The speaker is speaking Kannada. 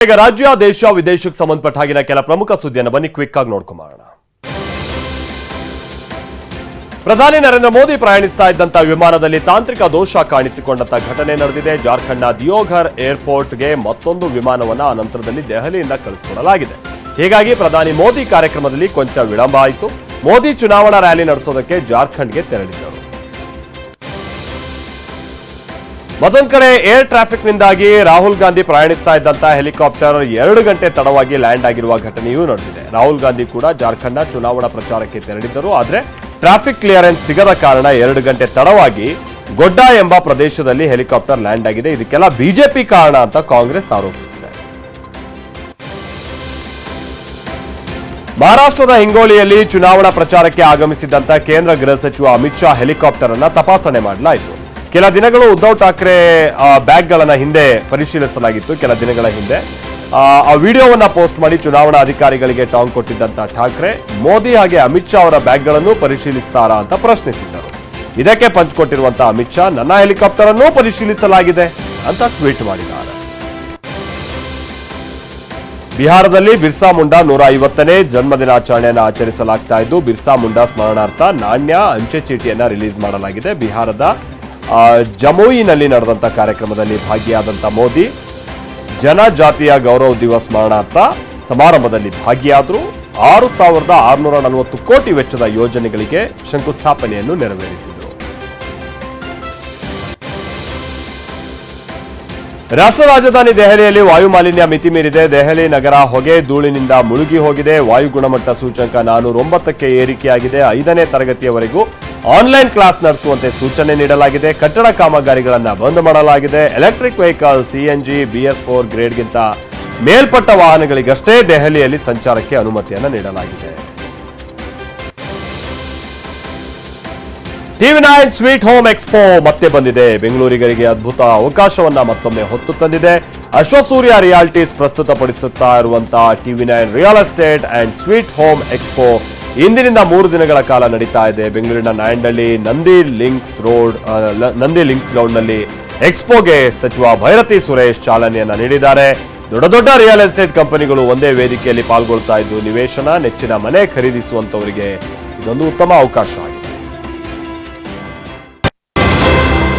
ಈಗ ರಾಜ್ಯ ದೇಶ ವಿದೇಶಕ್ಕೆ ಸಂಬಂಧಪಟ್ಟ ಹಾಗಿನ ಕೆಲ ಪ್ರಮುಖ ಸುದ್ದಿಯನ್ನು ಬನ್ನಿ ಕ್ವಿಕ್ ಆಗಿ ನೋಡ್ಕೊಂಬರೋಣ. ಪ್ರಧಾನಿ ನರೇಂದ್ರ ಮೋದಿ ಪ್ರಯಾಣಿಸ್ತಾ ಇದ್ದಂತ ವಿಮಾನದಲ್ಲಿ ತಾಂತ್ರಿಕ ದೋಷ ಕಾಣಿಸಿಕೊಂಡಂತ ಘಟನೆ ನಡೆದಿದೆ. ಜಾರ್ಖಂಡ್ನ ದಿಯೋಘರ್ ಏರ್ಪೋರ್ಟ್ಗೆ ಮತ್ತೊಂದು ವಿಮಾನವನ್ನ ಅನಂತರದಲ್ಲಿ ದೆಹಲಿಯಿಂದ ಕಳಿಸಿಕೊಡಲಾಗಿದೆ. ಹೀಗಾಗಿ ಪ್ರಧಾನಿ ಮೋದಿ ಕಾರ್ಯಕ್ರಮದಲ್ಲಿ ಕೊಂಚ ವಿಳಂಬ ಆಯಿತು. ಮೋದಿ ಚುನಾವಣಾ ರ್ಯಾಲಿ ನಡೆಸೋದಕ್ಕೆ ಜಾರ್ಖಂಡ್ಗೆ ತೆರಳಿದ್ದರು. ಮತ್ತೊಂದು ಕಡೆ ಏರ್ ಟ್ರಾಫಿಕ್ನಿಂದಾಗಿ ರಾಹುಲ್ ಗಾಂಧಿ ಪ್ರಯಾಣಿಸ್ತಾ ಇದ್ದಂತ ಹೆಲಿಕಾಪ್ಟರ್ 2 ಗಂಟೆ ತಡವಾಗಿ ಲ್ಯಾಂಡ್ ಆಗಿರುವ ಘಟನೆಯೂ ನಡೆದಿದೆ. ರಾಹುಲ್ ಗಾಂಧಿ ಕೂಡ ಜಾರ್ಖಂಡ್ನ ಚುನಾವಣಾ ಪ್ರಚಾರಕ್ಕೆ ತೆರಳಿದ್ದರು. ಆದರೆ ಟ್ರಾಫಿಕ್ ಕ್ಲಿಯರೆನ್ಸ್ ಸಿಗದ ಕಾರಣ 2 ಗಂಟೆ ತಡವಾಗಿ ಗೊಡ್ಡಾ ಎಂಬ ಪ್ರದೇಶದಲ್ಲಿ ಹೆಲಿಕಾಪ್ಟರ್ ಲ್ಯಾಂಡ್ ಆಗಿದೆ. ಇದಕ್ಕೆಲ್ಲ ಬಿಜೆಪಿ ಕಾರಣ ಅಂತ ಕಾಂಗ್ರೆಸ್ ಆರೋಪಿಸಿದೆ. ಮಹಾರಾಷ್ಟ್ರದ ಹಿಂಗೋಲಿಯಲ್ಲಿ ಚುನಾವಣಾ ಪ್ರಚಾರಕ್ಕೆ ಆಗಮಿಸಿದ್ದಂತ ಕೇಂದ್ರ ಗೃಹ ಸಚಿವ ಅಮಿತ್ ಶಾ ಹೆಲಿಕಾಪ್ಟರ್ ಅನ್ನ ತಪಾಸಣೆ ಮಾಡಲಾಯಿತು. ಕೆಲ ದಿನಗಳು ಉದ್ಧವ್ ಠಾಕ್ರೆ ಬ್ಯಾಗ್ಗಳನ್ನ ಹಿಂದೆ ಪರಿಶೀಲಿಸಲಾಗಿತ್ತು. ಕೆಲ ದಿನಗಳ ಹಿಂದೆ ಆ ವಿಡಿಯೋವನ್ನ ಪೋಸ್ಟ್ ಮಾಡಿ ಚುನಾವಣಾ ಅಧಿಕಾರಿಗಳಿಗೆ ಟಾಂಗ್ ಕೊಟ್ಟಿದ್ದಂತ ಠಾಕ್ರೆ ಮೋದಿ ಹಾಗೆ ಅಮಿತ್ ಶಾ ಅವರ ಬ್ಯಾಗ್ಗಳನ್ನು ಪರಿಶೀಲಿಸ್ತಾರಾ ಅಂತ ಪ್ರಶ್ನಿಸಿದ್ದರು. ಇದಕ್ಕೆ ಪಂಚ್ ಕೊಟ್ಟಿರುವಂತಹ ಅಮಿತ್ ಶಾ ನನ್ನ ಹೆಲಿಕಾಪ್ಟರ್ ಅನ್ನು ಪರಿಶೀಲಿಸಲಾಗಿದೆ ಅಂತ ಟ್ವೀಟ್ ಮಾಡಿದ್ದಾರೆ. ಬಿಹಾರದಲ್ಲಿ ಬಿರ್ಸಾ ಮುಂಡಾ 150ನೇ ಜನ್ಮದಿನಾಚರಣೆಯನ್ನು ಆಚರಿಸಲಾಗ್ತಾ ಇದ್ದು ಬಿರ್ಸಾ ಮುಂಡಾ ಸ್ಮರಣಾರ್ಥ ನಾಣ್ಯ ಅಂಚೆ ಚೀಟಿಯನ್ನ ರಿಲೀಸ್ ಮಾಡಲಾಗಿದೆ. ಬಿಹಾರದ ಜಮುಯಿನಲ್ಲಿ ನಡೆದಂತ ಕಾರ್ಯಕ್ರಮದಲ್ಲಿ ಭಾಗಿಯಾದಂತ ಮೋದಿ ಜನಜಾತಿಯ ಗೌರವ ದಿವಸ್ ಸ್ಮರಣಾರ್ಥ ಸಮಾರಂಭದಲ್ಲಿ ಭಾಗಿಯಾದರು. 6,640 ಕೋಟಿ ವೆಚ್ಚದ ಯೋಜನೆಗಳಿಗೆ ಶಂಕುಸ್ಥಾಪನೆಯನ್ನು ನೆರವೇರಿಸಿದರು. ರಾಷ್ಟ್ರ ರಾಜಧಾನಿ ದೆಹಲಿಯಲ್ಲಿ ವಾಯು ಮಾಲಿನ್ಯ ಮಿತಿ ಮೀರಿದೆ. ದೆಹಲಿ ನಗರ ಹೊಗೆ ಧೂಳಿನಿಂದ ಮುಳುಗಿ ಹೋಗಿದೆ. ವಾಯು ಗುಣಮಟ್ಟ ಸೂಚಕ 409ಕ್ಕೆ ಏರಿಕೆಯಾಗಿದೆ. 5ನೇ ತರಗತಿಯವರೆಗೂ ಆನ್ಲೈನ್ ಕ್ಲಾಸ್ ನಡೆಸುವಂತೆ ಸೂಚನೆ ನೀಡಲಾಗಿದೆ. ಕಟ್ಟಡ ಕಾಮಗಾರಿಗಳನ್ನು ಬಂದ್ ಮಾಡಲಾಗಿದೆ. ಎಲೆಕ್ಟ್ರಿಕ್ ವೆಹಿಕಲ್ ಸಿಎನ್ಜಿ BS4 ಗ್ರೇಡ್ಗಿಂತ ಮೇಲ್ಪಟ್ಟ ವಾಹನಗಳಿಗಷ್ಟೇ ದೆಹಲಿಯಲ್ಲಿ ಸಂಚಾರಕ್ಕೆ ಅನುಮತಿಯನ್ನು ನೀಡಲಾಗಿದೆ. TV9 ಸ್ವೀಟ್ ಹೋಮ್ ಎಕ್ಸ್ಪೋ ಮತ್ತೆ ಬಂದಿದೆ. ಬೆಂಗಳೂರಿಗರಿಗೆ ಅದ್ಭುತ ಅವಕಾಶವನ್ನ ಮತ್ತೊಮ್ಮೆ ಹೊತ್ತು ತಂದಿದೆ. ಅಶ್ವಸೂರ್ಯ ರಿಯಾಲಿಟೀಸ್ ಪ್ರಸ್ತುತಪಡಿಸುತ್ತಾ ಇರುವಂತಹ TV9 real estate and sweet home expo ಇಂದಿನಿಂದ 3 ದಿನಗಳ ಕಾಲ ನಡೀತಾ ಇದೆ. ಬೆಂಗಳೂರಿನ ನಾಯಂಡಹಳ್ಳಿ ನಂದಿ ಲಿಂಕ್ಸ್ ಗ್ರೌಂಡ್ನಲ್ಲಿ ಎಕ್ಸ್ಪೋಗೆ ಸಚಿವ ಭೈರತಿ ಸುರೇಶ್ ಚಾಲನೆಯನ್ನ ನೀಡಿದ್ದಾರೆ. ದೊಡ್ಡ ದೊಡ್ಡ ರಿಯಲ್ ಎಸ್ಟೇಟ್ ಕಂಪನಿಗಳು ಒಂದೇ ವೇದಿಕೆಯಲ್ಲಿ ಪಾಲ್ಗೊಳ್ತಾ ಇದ್ದು ನಿವೇಶನ ನೆಚ್ಚಿನ ಮನೆ ಖರೀದಿಸುವಂತವರಿಗೆ ಇದೊಂದು ಉತ್ತಮ ಅವಕಾಶ ಆಗಿದೆ.